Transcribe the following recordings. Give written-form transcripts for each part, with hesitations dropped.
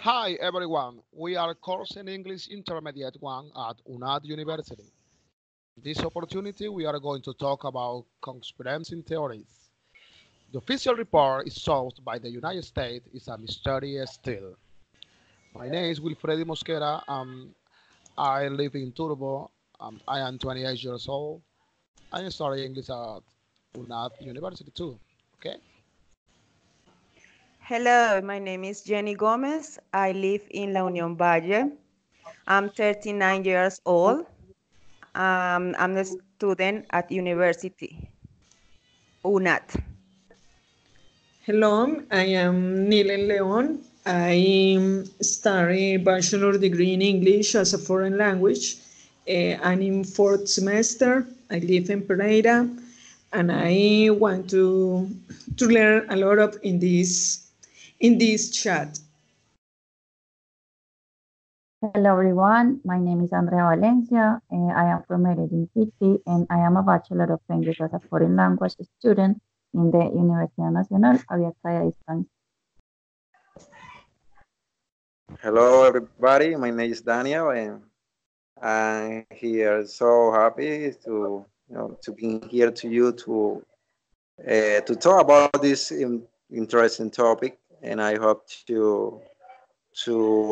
Hi everyone, we are course in English Intermediate 1 at UNAD University. This opportunity we are going to talk about conspiracy theories. The official report is sourced by the United States is a mystery still. My name is Wilfredi Mosquera. I live in Turbo. I am 28 years old. I study English at UNAD University too. Okay. Hello, my name is Jenny Gomez. I live in La Union Valle. I'm 39 years old. I'm a student at University, UNAT. Hello, I am Nilen Leon. I study bachelor degree in English as a foreign language. I'm in fourth semester. I live in Pereira, and I want to learn a lot of in this chat. Hello everyone, my name is Andrea Valencia. I am from Medellin City and I am a Bachelor of English as a foreign language student in the Universidad Nacional Abierta de Distancia. Hello, everybody. My name is Daniel, and I'm here so happy to be here to you to talk about this interesting topic. And I hope to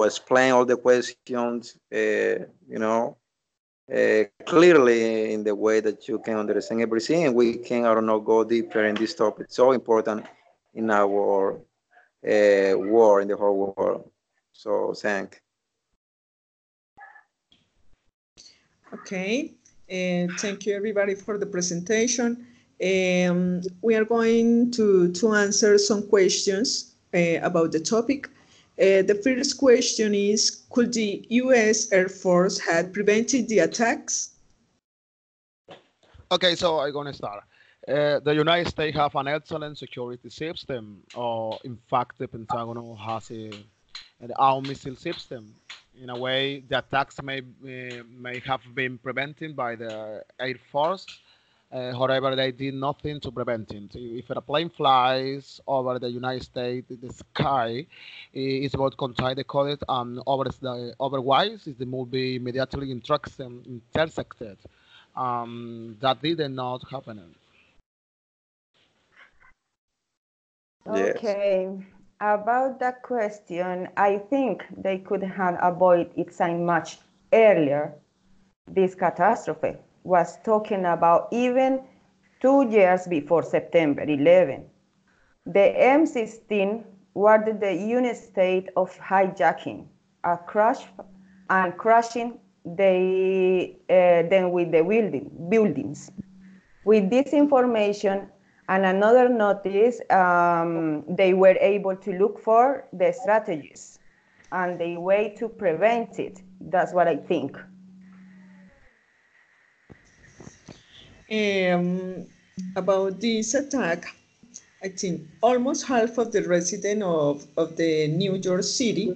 explain all the questions, clearly in the way that you can understand everything, and we can, I don't know, go deeper in this topic. So important in our world, in the whole world. So, thank. Okay, thank you everybody for the presentation. We are going to answer some questions about the topic. The first question is, could the US Air Force have prevented the attacks? Okay, so I'm gonna start. The United States have an excellent security system, or in fact, the Pentagon has an own missile system. In a way, the attacks may have been prevented by the Air Force. However, they did nothing to prevent it. If a plane flies over the United States, the sky is about contact the code, and otherwise, the will be immediately intersected. That did not happen. Yes. Okay, about that question, I think they could have avoided it so much earlier. This catastrophe was talking about even 2 years before September 11. The M16 warned the United States of hijacking a crash and crashing them with the buildings. With this information and another notice, they were able to look for the strategies and the way to prevent it. That's what I think. About this attack, I think almost half of the residents of the New York City,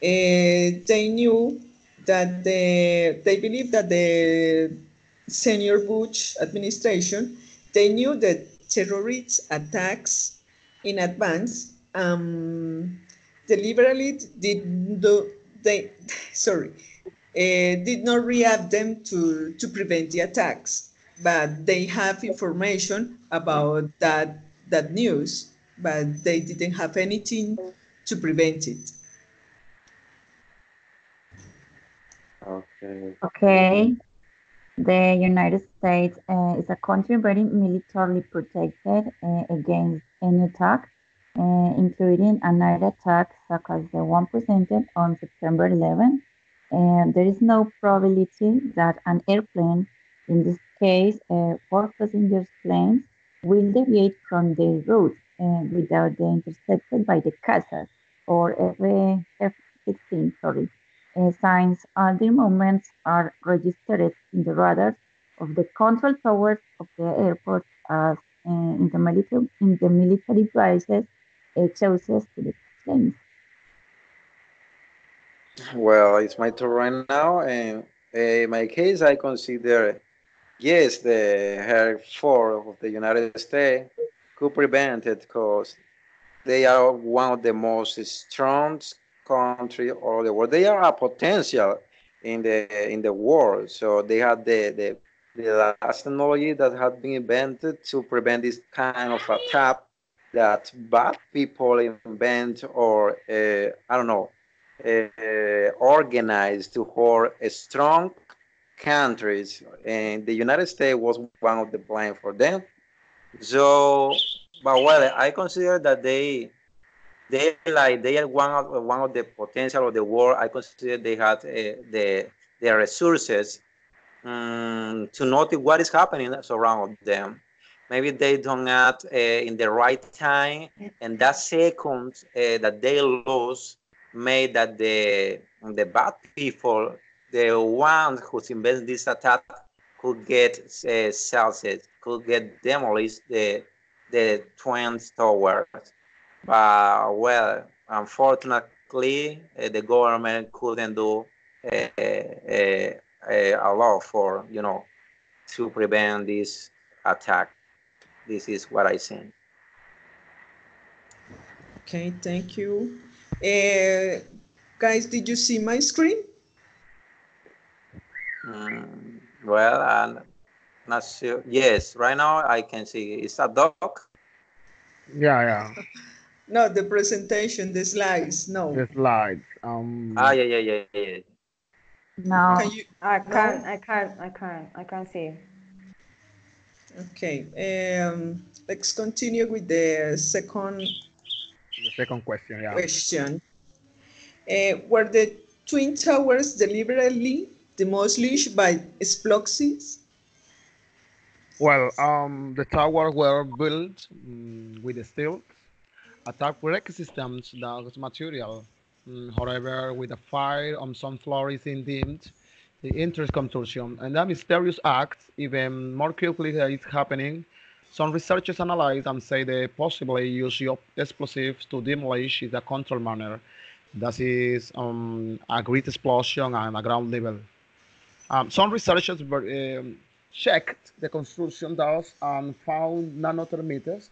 they knew that they believe that the senior Bush administration, they knew that terrorist attacks in advance, deliberately did do, they sorry did not react them to prevent the attacks, but they have information about that news, but they didn't have anything to prevent it. Okay. Okay, the United States is a country very militarily protected against any attack, including a night attack such as the one presented on September 11. And there is no probability that an airplane, in this case, four passengers planes, will deviate from their route without being intercepted by the CASAs or F-16, sorry. Signs and their movements are registered in the radars of the control towers of the airport as in the military bases closest to the planes. Well, it's my turn right now, and in my case, I consider yes, the Air Force of the United States could prevent it because they are one of the most strong country all the world. They are a potential in the world. So they have the last technology that has been invented to prevent this kind of attack that bad people invent or I don't know organize to hold a strong countries. And the United States was one of the plan for them. So, but well, I consider that they are one of the potential of the world. I consider they had the resources to notice what is happening around them. Maybe they don't act in the right time, and that second that they lose made that the bad people, the ones who invest this attack, could get celsius, could get demolished the twin towers. But well, unfortunately, the government couldn't do a lot for to prevent this attack. This is what I think. Okay, thank you. Guys, did you see my screen? Well, I'm not sure. Yes, right now I can see it's a dog. Yeah, yeah. No, the presentation, the slides, no. The slides. Yeah. No. Can you? I No? can't see. Okay, let's continue with the The second question, yeah. question. Were the Twin Towers deliberately demolished by explosives? Well, the towers were built with steel attack brake systems that material. However, with the fire on some floors indeed the interest consortium and that mysterious act even more quickly that it's happening. Some researchers analyze and say they possibly use explosives to demolish in a controlled manner. That is a great explosion and a ground level. Some researchers checked the construction dust and found nanothermometers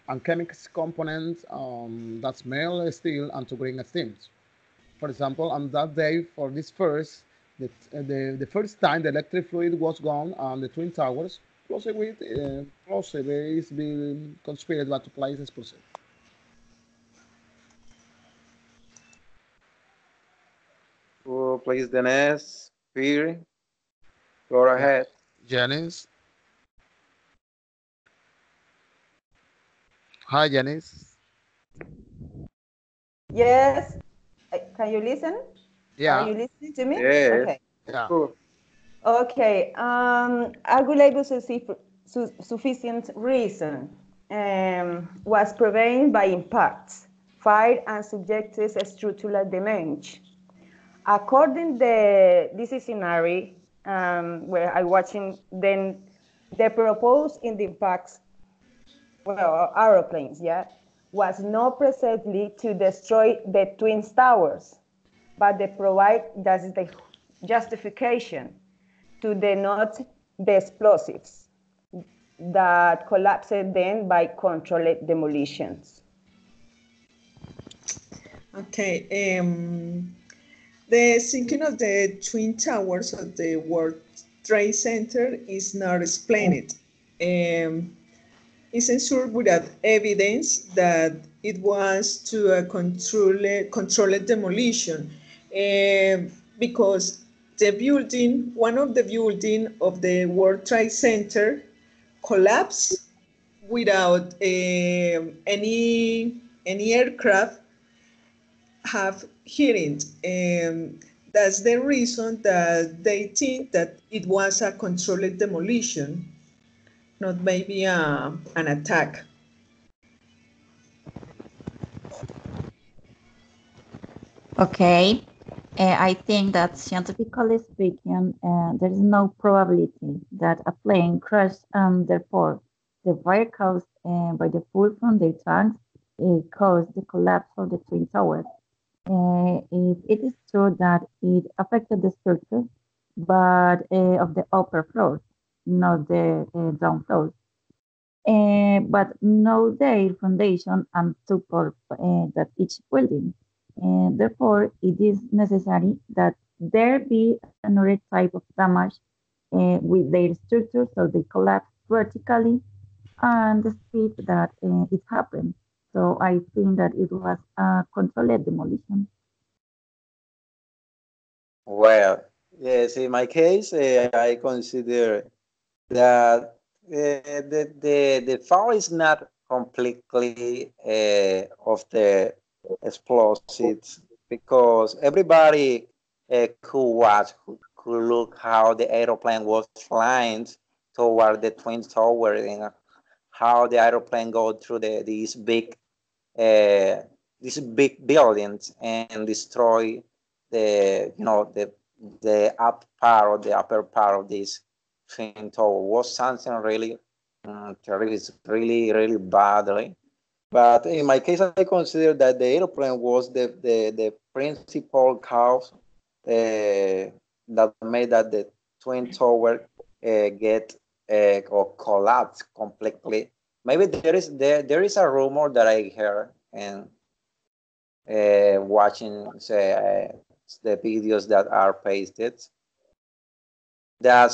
and chemical components that smell steel and to bring steams. For example, on that day, for this first, the first time the electric fluid was gone on the twin towers, possibly is being conspired to place explosive. Who plays the next? Peter, go Yeah. ahead. Janice. Hi, Janice. Yes. Can you listen? Are Yeah. you listening to me? Yes. Okay. Yeah. Cool. Okay. Arguable sufficient reason was prevented by impacts, fire, and subjective structural damage. According to this scenario, where I watching, then the proposed in the impacts, well, aeroplanes, yeah, was not precisely to destroy the twin towers, but they provide that is the justification to denote the explosives that collapsed then by controlled demolitions. Okay, the sinking of the Twin Towers of the World Trade Center is not explained. It's ensured without evidence that it was to a controlled demolition because one of the building of the World Trade Center collapsed without any aircraft have hit it. That's the reason that they think that it was a controlled demolition, not maybe an attack. Okay. I think that scientifically speaking, there is no probability that a plane crashed and therefore the fire caused by the fuel from the tanks caused the collapse of the twin towers. If it is true that it affected the structure, but of the upper floors, not the down floors. but know their foundation and support that each building. And therefore, it is necessary that there be another type of damage with their structure so they collapse vertically and the speed that it happened. So I think that it was a controlled demolition. Well, yes, in my case, I consider that the fall is not completely of the explosives because everybody could watch, could look how the aeroplane was flying toward the twin tower and how the aeroplane go through uh, these big buildings and destroy the up part or the upper part of this twin tower was something really terrible, really badly. But in my case, I consider that the airplane was the principal cause that made that the twin tower get or collapse completely. Maybe there is a rumor that I heard and watching the videos that are pasted that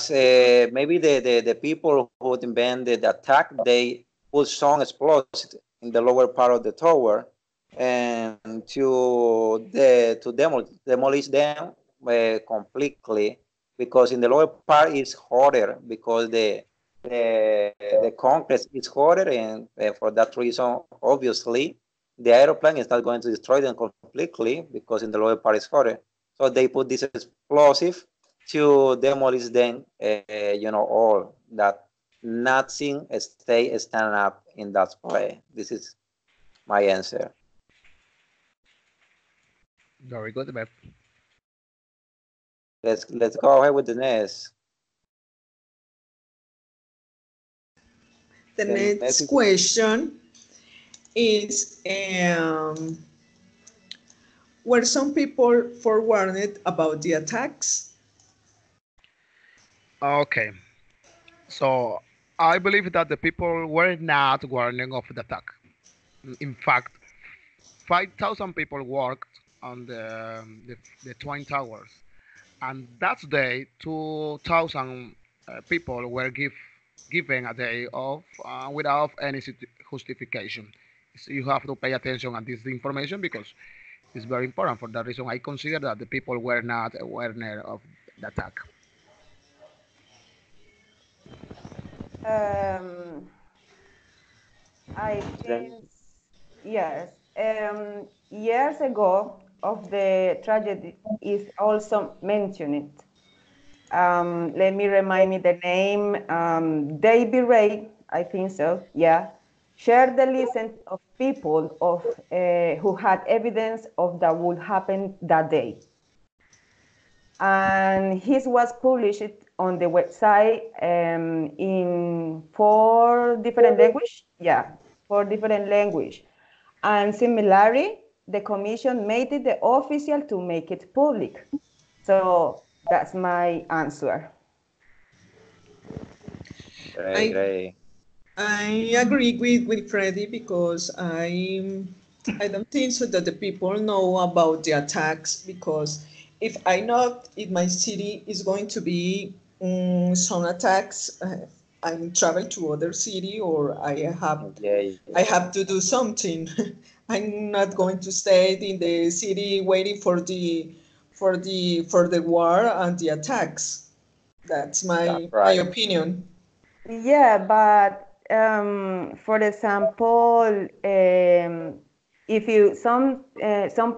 maybe the people who invented the attack they put some explosives in the lower part of the tower and to demolish them completely because in the lower part is hotter because the concrete is hotter and for that reason obviously the aeroplane is not going to destroy them completely because in the lower part is hotter. So they put this explosive to demolish them, all that nothing stay stand up in that play. This is my answer. Very good, Beth. Let's go ahead with the next. The The next next question is were some people forewarned about the attacks? Okay, so I believe that the people were not warning of the attack. In fact, 5,000 people worked on the Twin Towers, and that day 2,000 people were given a day off without any justification. So you have to pay attention on this information because it's very important. For that reason, I consider that the people were not aware of the attack. Um, I think yes. Years ago, of the tragedy is also mentioned. Let me remind me the name. David Ray, I think so. Yeah, shared the list of people of who had evidence of that would happen that day, and his was published on the website in 4 different languages. Yeah, 4 different languages. And similarly, the commission made it the official to make it public. So that's my answer. great, I great. I agree with Freddie because I don't think so that the people know about the attacks because if I know if my city is going to be some attacks, I travel to other city or Yeah, I have to do something. I'm not going to stay in the city waiting for the war and the attacks. That's that's my right. opinion. Yeah, but for example, if you some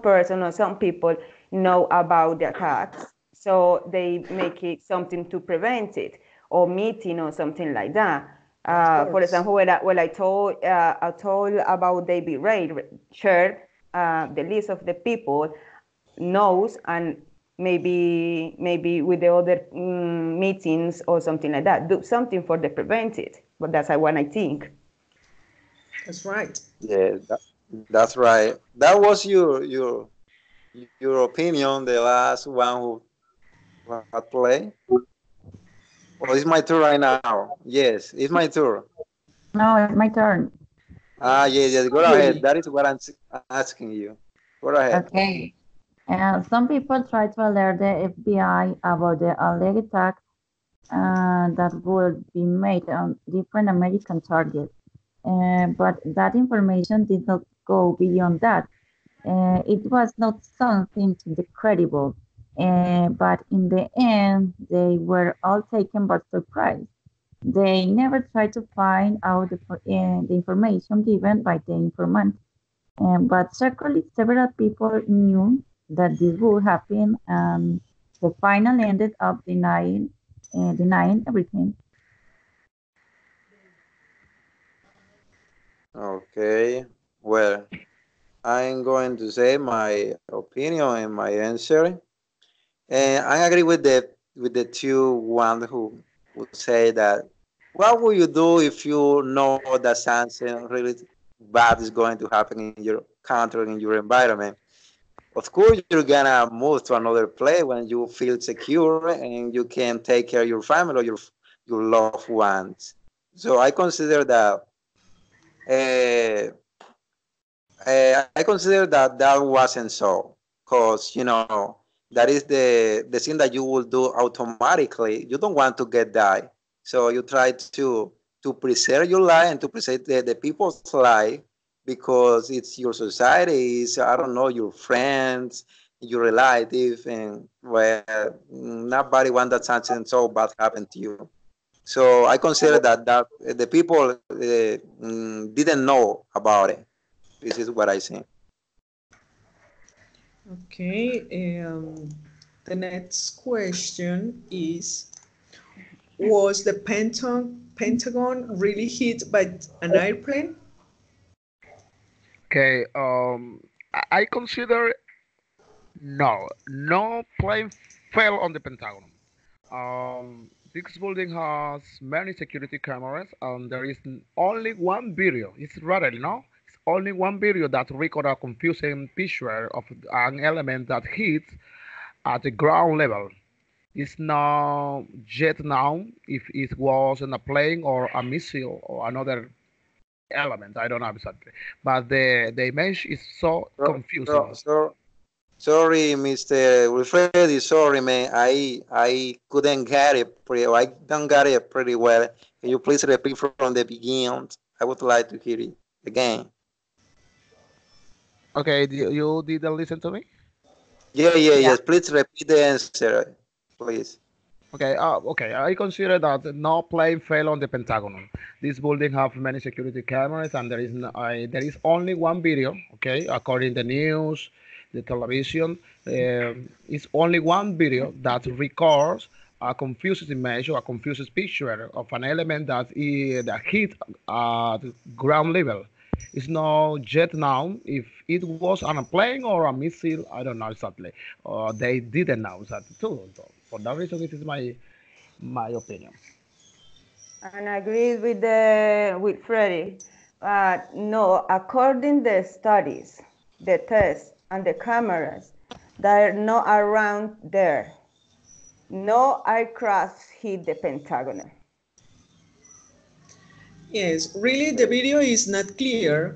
person or some people know about the attacks, so they make it something to prevent it, or meeting or something like that. Of For course. example, when I told about David Ray, shared the list of the people knows and maybe with the other meetings or something like that do something for the prevent it, but that's what I think. That's right. Yeah, that's right. That was your opinion, the last one who had play. Well, it's my turn right now. Yes, it's my turn. No, it's my turn. Yes, go ahead. Yuri. That is what I'm asking you. Go ahead. Okay. Some people try to alert the FBI about the alleged attacks that would be made on different American targets. But that information did not go beyond that. It was not something to be credible, but in the end, they were all taken by surprise. They never tried to find out the information given by the informant, but secretly, several people knew that this would happen, and the final ended up denying everything. Okay. Well, I'm going to say my opinion and my answer. And I agree with the two one who say that what will you do if you know that something really bad is going to happen in your country, in your environment? Of course, you're gonna move to another place when you feel secure and you can take care of your family or your loved ones. So I consider that uh, I consider that that wasn't so, because that is the thing that you will do automatically. You don't want to get die, so you try to preserve your life and to preserve the people's life because it's your society, it's I don't know your friends, your relative, and well, nobody want that something so bad happen to you. So I consider that the people didn't know about it. This is what I think. Okay. The next question is: was the Pentagon really hit by an airplane? Okay, I consider no plane fell on the Pentagon. This building has many security cameras, and there is only one video. It's rather no. It's only one video that record a confusing picture of an element that hits at the ground level. It's not yet known if it was in a plane or a missile or another element. I don't know exactly, but the image is so So, confusing. sorry, Mr. Wilfredi. Sorry, man. I couldn't get it pretty. I don't get it pretty well. Can you please repeat from the beginning? I would like to hear it again. Okay, you didn't listen to me? Yes. Please repeat the answer, please. Okay, okay. I consider that no plane fell on the Pentagon. This building have many security cameras, and there is only one video. Okay, according to the news, the television, it's only one video that records a confused image or a confused picture of an element that hit at ground level. It's not yet known if it was on a plane or a missile. I don't know exactly. They didn't know that too. So for that reason, this is my opinion. And I agree with Freddie. No, according the studies, the tests, and the cameras, they're not around there. No aircraft hit the Pentagon. Yes, really, the video is not clear.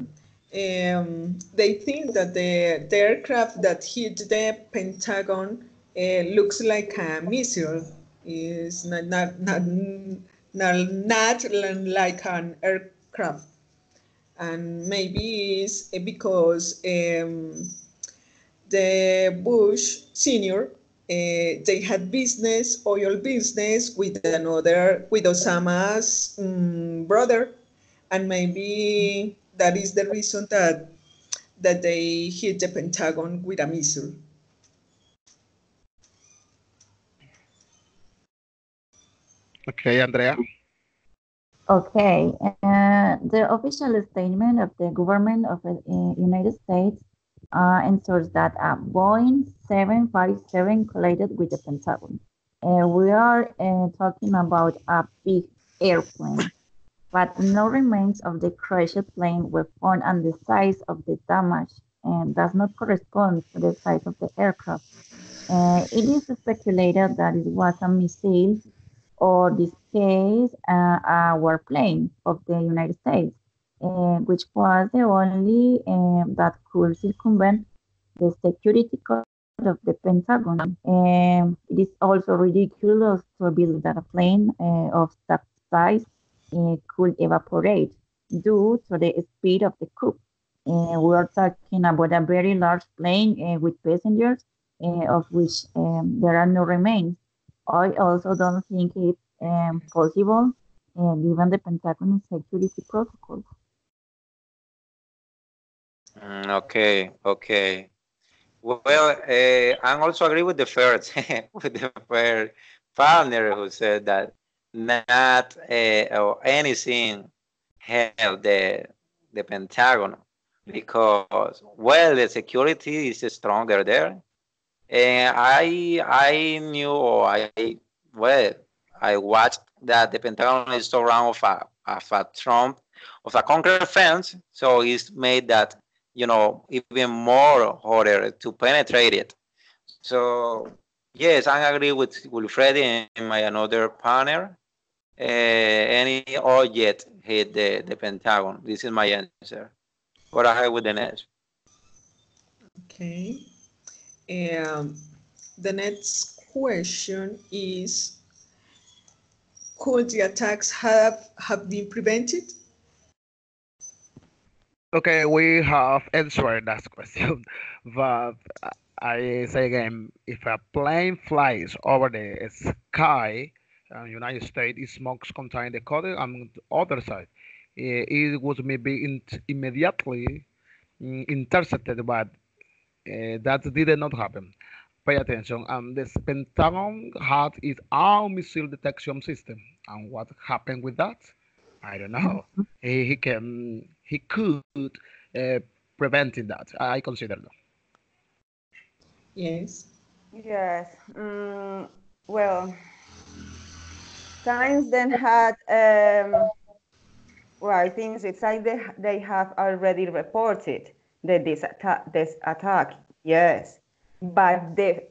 They think that the aircraft that hit the Pentagon looks like a missile. It's not like an aircraft. And maybe it's because the Bush senior, they had business, oil business with Osama's brother, and maybe that is the reason that they hit the Pentagon with a missile. Okay, Andrea. Okay, the official statement of the government of the United States ensures that a Boeing 757 collided with the Pentagon. We are talking about a big airplane, but no remains of the crashed plane were found, and the size of the damage does not correspond to the size of the aircraft. It is speculated that it was a missile or this case, a warplane of the United States, which was the only that could circumvent the security code of the Pentagon. It is also ridiculous to believe that a plane of that size could evaporate due to the speed of the coup. We are talking about a very large plane with passengers, of which there are no remains. I also don't think it's possible given the Pentagon security protocols. Okay, okay. Well, I also agree with the first with the first partner who said that not or anything held the Pentagon because well the security is stronger there. And I knew or well I watched that the Pentagon is around of a Trump of a concrete fence, so it's made that even more harder to penetrate it. So yes, I agree with Freddie and my another partner. Any object hit the Pentagon. This is my answer. Go ahead with the next. Okay. Um, the next question is, could the attacks have been prevented? Okay, we have answered that question, but I say again, if a plane flies over the sky, United States, it smokes contain the code on the other side. It was maybe immediately intercepted, but that did not happen. Pay attention. The Pentagon had its own missile detection system, and what happened with that? I don't know. He could uh, preventing that. I consider that. Yes. Yes. Well, science then had, well, I think it's like they have already reported this attack. Yes. But the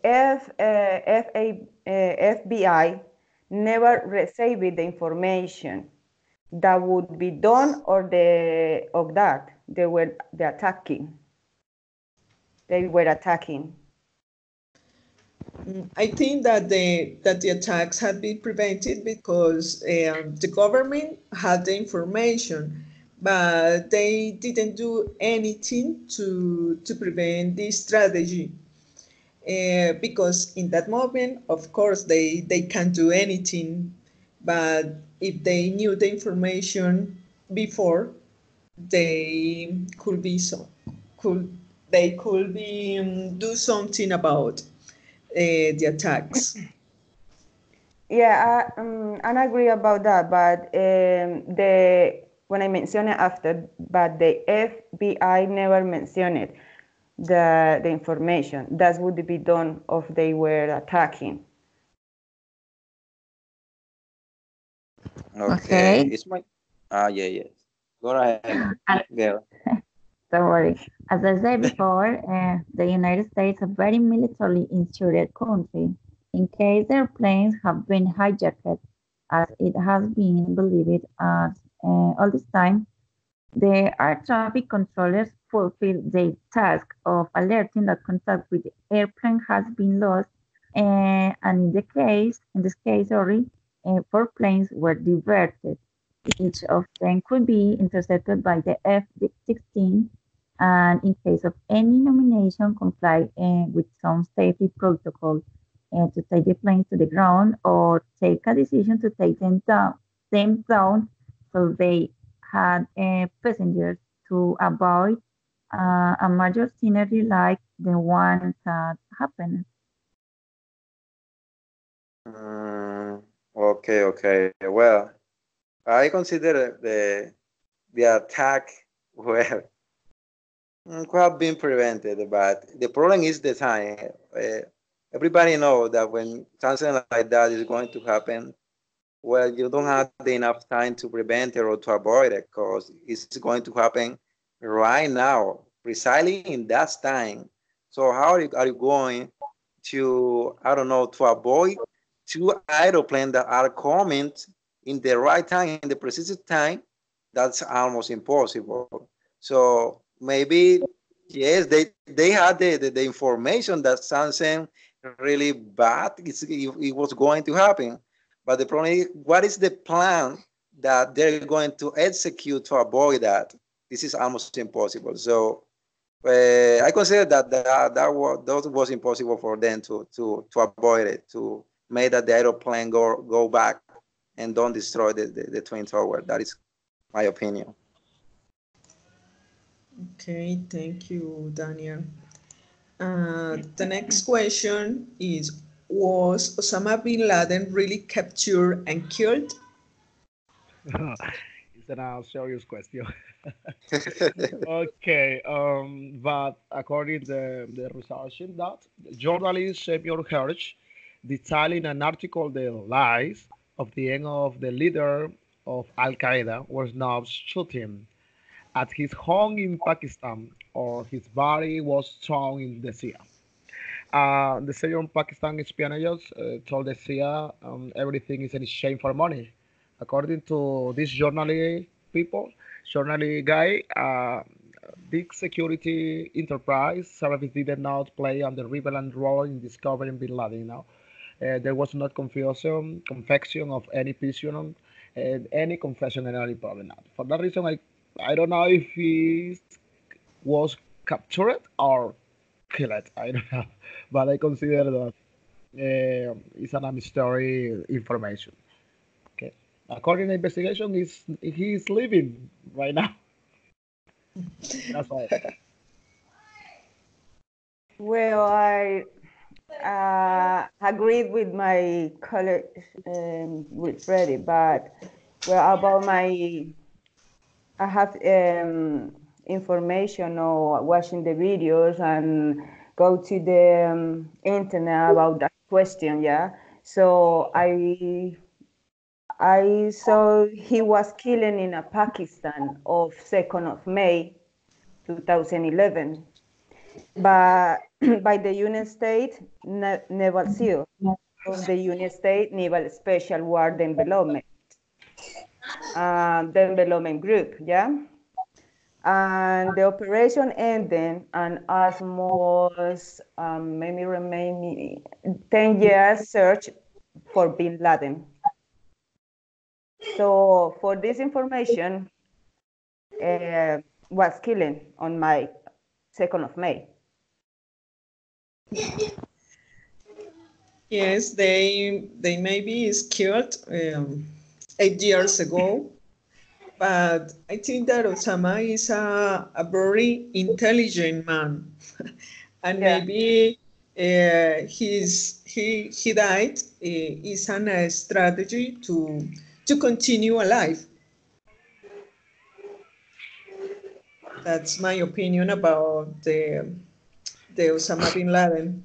FBI never received the information that would be done or of that they were attacking. They were attacking. I think that the attacks had been prevented because the government had the information, but they didn't do anything to prevent this strategy. Because in that moment, of course, they can't do anything, but if they knew the information before, they could be so could they could be do something about the attacks. Yeah, I agree about that. But the when I mentioned it after, but the FBI never mentioned it, the information that would be done if they were attacking. Okay, Okay. it's my yeah, yes. Go ahead, And girl. don't worry. As I said before, the United States is a very militarily insured country. In case their planes have been hijacked, as it has been believed as all this time, the air traffic controllers fulfill their task of alerting that contact with the airplane has been lost, and in this case, sorry, 4 planes were diverted. Each of them could be intercepted by the F-16, and in case of any nomination, comply with some safety protocol to take the planes to the ground or take a decision to take them down so they had passengers to avoid a major scenery like the one that happened. Mm, okay, okay. Well, I consider the attack well could have been prevented, but the problem is the time. Uh, Everybody knows that when something like that is going to happen, well, you don't have enough time to prevent it or to avoid it because it's going to happen right now, precisely in that time. So how are you going to, I don't know, to avoid two airplanes that are coming in the right time, in the precise time, that's almost impossible. So maybe, yes, they had the information that something really bad it was going to happen. But the problem is, what is the plan that they're going to execute to avoid that? This is almost impossible. So I consider that was impossible for them to avoid it, to make that the aeroplane go back and don't destroy the twin tower. That is my opinion. Okay, thank you, Daniel. The next question is, was Osama bin Laden really captured and killed? It's a serious question. Okay, but according to the research in that, journalist Samuel Hersh detailed in an article the lies of the end of the leader of Al Qaeda was not shooting at his home in Pakistan, or his body was thrown in the sea. The senior Pakistan espionage told the CIA everything is in exchange for money. According to this journalist people, journalist guy, big security enterprise service did not play the relevant role in discovering Bin Laden. There was not confession of any prisoner, any confession in any problem. For that reason, I don't know if he was captured or killed. I don't know, but I consider that it's an mystery information. Okay, according to the investigation, he's living right now. That's all. Well, I agreed with my colleague, with Freddie, but well, about I have information or watching the videos and go to the internet about that question, yeah. So I saw he was killing in a Pakistan of 2nd of May 2011, but by the United States Naval SEAL of the United States Naval Special War Development Group, yeah. And the operation ended, and almost maybe remain 10 years search for Bin Laden. So for this information, was killing on my 2nd of May. Yes, they maybe is killed 8 years ago, but I think that Osama is a very intelligent man, and Yeah. maybe he died is a strategy to continue alive. That's my opinion about the Osama bin Laden.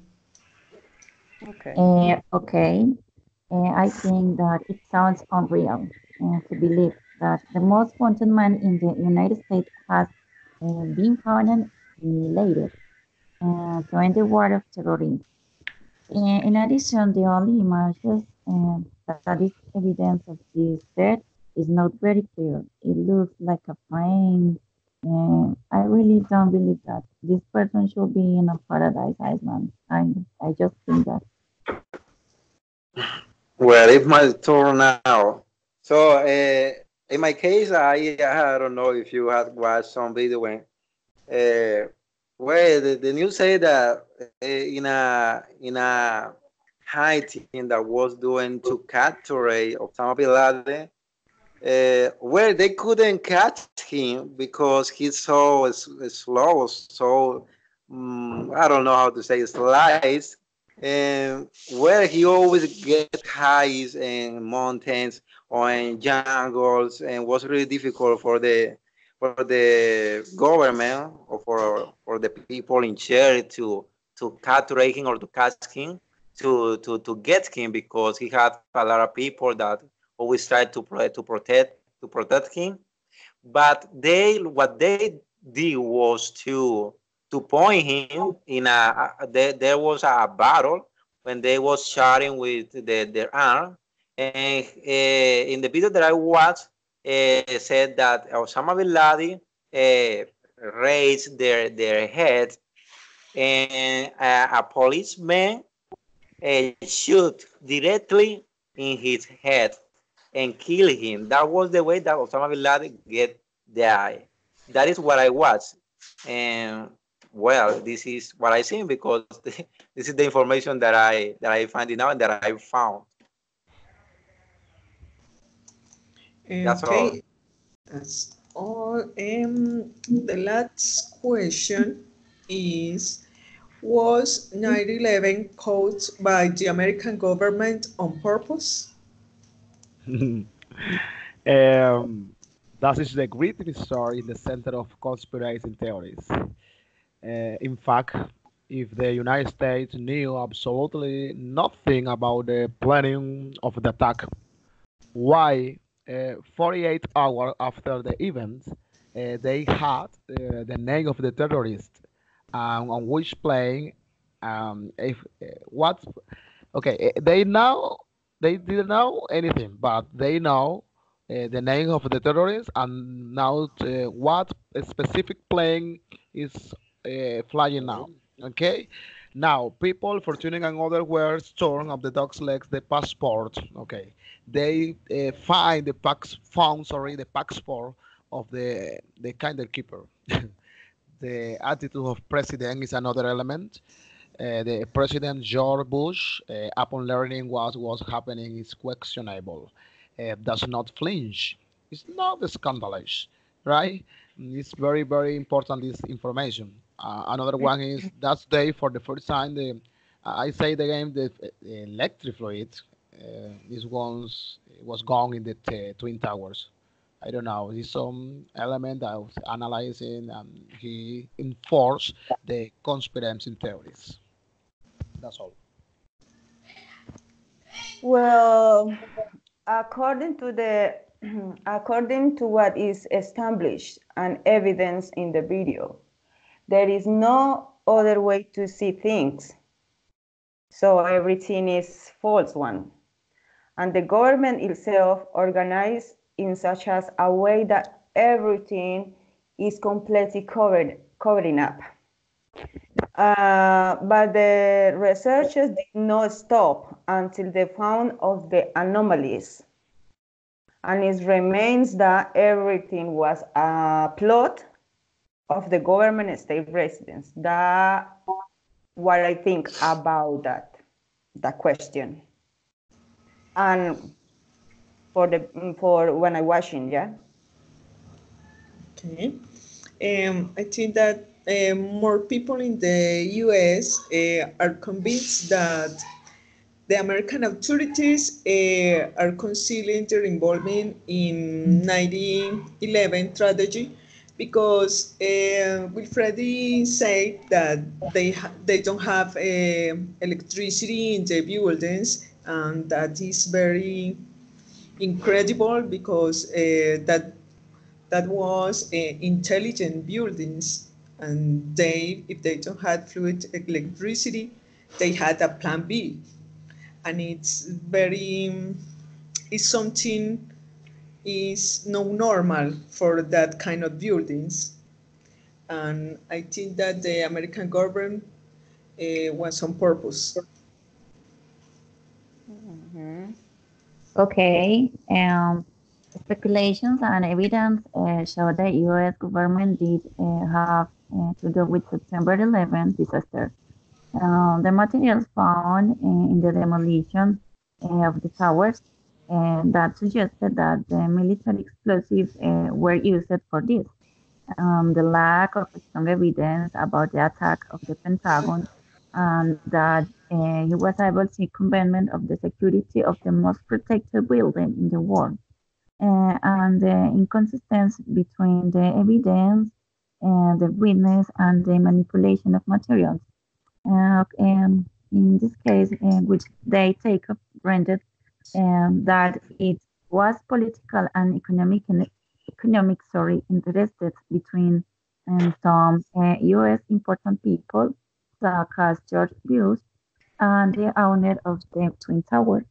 Okay. Okay. I think that it sounds unreal to believe that the most wanted man in the United States has been found and related to end the war of terrorism. In addition, the only images that is evidence of this death is not very clear. It looks like a plane. I really don't believe that this person should be in a paradise island. I just think that. Well, it's my turn now. So, in my case, I don't know if you had watched some video when, where the news say that in a hiding that was doing to capture Osama bin Laden, where they couldn't catch him because he's so slow, so I don't know how to say slice, and where he always get highs in mountains or in jungles, and was really difficult for the government or for the people in charge to capture him or to catch him to get him because he had a lot of people that always tried to protect him. But what they did was to point him in there was a battle when they was sharing with their arm. And in the video that I watched, said that Osama bin Laden raised their head, and a policeman shoot directly in his head and kill him. That was the way that Osama bin Laden get died. That is what I watched. And well, this is what I seen because this is the information that I finding out and that I found. That's all. Okay, that's all. The last question is, was 9/11 caused by the American government on purpose? That is the great mystery in the center of conspiracy theories. In fact, if the United States knew absolutely nothing about the planning of the attack, why 48 hours after the event they had the name of the terrorist on which plane if what okay they know they didn't know anything but they know the name of the terrorist and now what specific plane is flying now. Okay, now people fortuning and other were torn of the dog's legs the passport. Okay, they find the pax found sorry the passport of the kind of keeper. The attitude of president is another element. The President George Bush, upon learning what was happening, is questionable. Does not flinch. It's not scandalous, right? It's very, very important. This information. Another one is that day for the first time. I say the game the electric fluid is once was gone in the twin towers. I don't know. It's some element that I was analyzing, and he enforced the conspiracy theories. That's all. Well, according to the according to what is established and evidence in the video, there is no other way to see things. So everything is false one. And the government itself organized in such as a way that everything is completely covering up. But the researchers did not stop until they found of the anomalies. And it remains that everything was a plot of the government state residents. That what I think about that question. And for when I watching, yeah. Okay. I think that more people in the US are convinced that the American authorities are concealing their involvement in 9/11 tragedy because Wilfredi said that they don't have electricity in the buildings, and that is very incredible because that was intelligent buildings, and they, if they don't have fluid electricity, they had a plan B, and it's very, it's something is no normal for that kind of buildings, and I think that the American government was on purpose. Mm-hmm. Okay. Speculations and evidence show that U.S. government did have to do with September 11th disaster. The materials found in the demolition of the towers that suggested that the military explosives were used for this. The lack of strong evidence about the attack of the Pentagon and that he was able to circumvent of the security of the most protected building in the world. And the inconsistency between the evidence, the witness, and the manipulation of materials. In this case, which they take for granted, that it was political and economic interested between some U.S. important people, such as George Bush and the owner of the Twin Towers.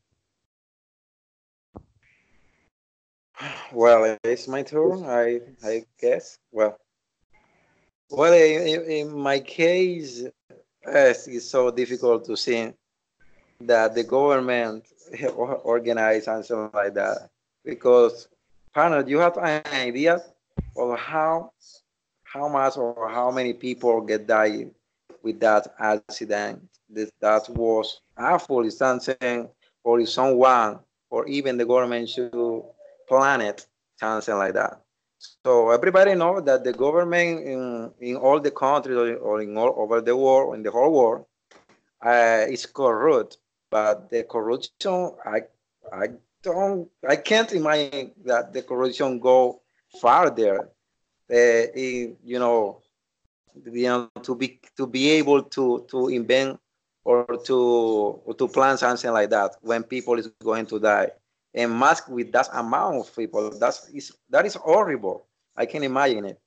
Well, it's my turn, I guess. Well, in my case, it's so difficult to see that the government organize something like that because, partner, you have an idea of how much or how many people get died with that accident. That was awful. Is something, or if someone, or even the government should plan it, something like that. So everybody knows that the government in all the countries or in all over the world, in the whole world, is corrupt. But the corruption, I can't imagine that the corruption go farther. To be able to invent or to plan something like that when people is going to die and mask with that amount of people, that is horrible. I can imagine it.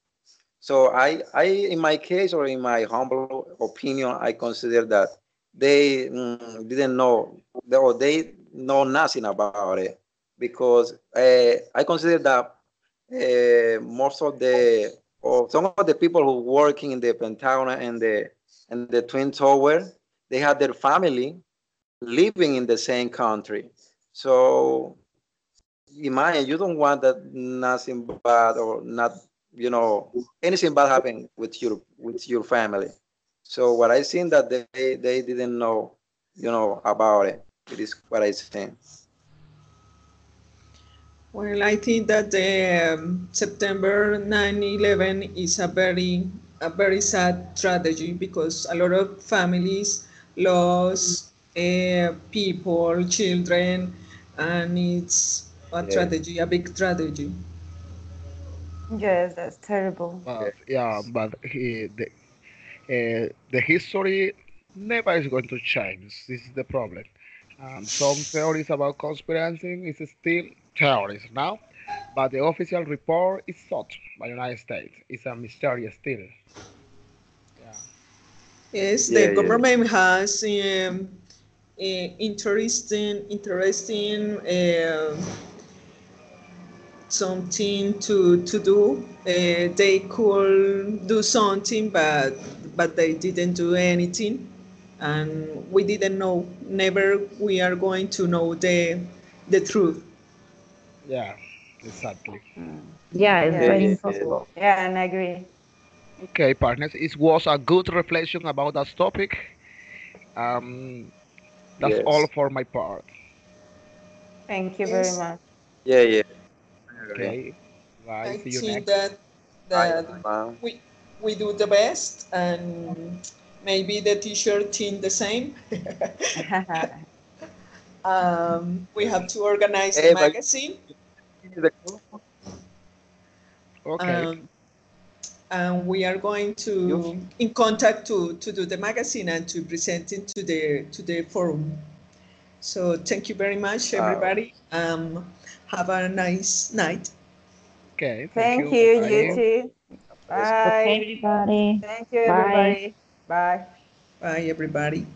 So I in my case, or in my humble opinion, I consider that they didn't know, or they know nothing about it, because I consider that most of the, or some of the people who working in the Pentagon and the Twin Tower, they had their family living in the same country. So imagine, you don't want that nothing bad, or not, anything bad happen with your family. So what I seen that they didn't know, about it. It is what I think. Well, I think that the September 9/11 is a very sad tragedy because a lot of families lost people, children, and it's a Yeah, tragedy, a big tragedy. Yes, that's terrible. yeah, But yeah, but the history never is going to change. This is the problem. Some theories about conspiracy is still theories now, but the official report is sought by United States. It's a mystery still. Yeah. Yes, the yeah, yeah. government has interesting something to do. They could do something, but they didn't do anything, and we didn't know. Never we are going to know the truth. Yeah, exactly. Mm. Yeah, it's Yeah, Yes. very yeah, yeah. impossible. Yeah, and I agree. Okay, partners, it was a good reflection about that topic. Um, that's all Yes. for my part. Thank you very Yes, much. Yeah, yeah. I agree. Okay, bye. I See you think next. Bye, that man. we do the best, and maybe the teacher think the same. We have to organize the Hey, but magazine, you the call? Okay, um, and we are going You to in contact to do the magazine and to present it to the forum. So thank you very much, everybody. Have a nice night. okay. Thank Thank you. you, you Bye. too. Okay, Bye. everybody. Thank you, Bye. everybody. Bye. Bye, everybody.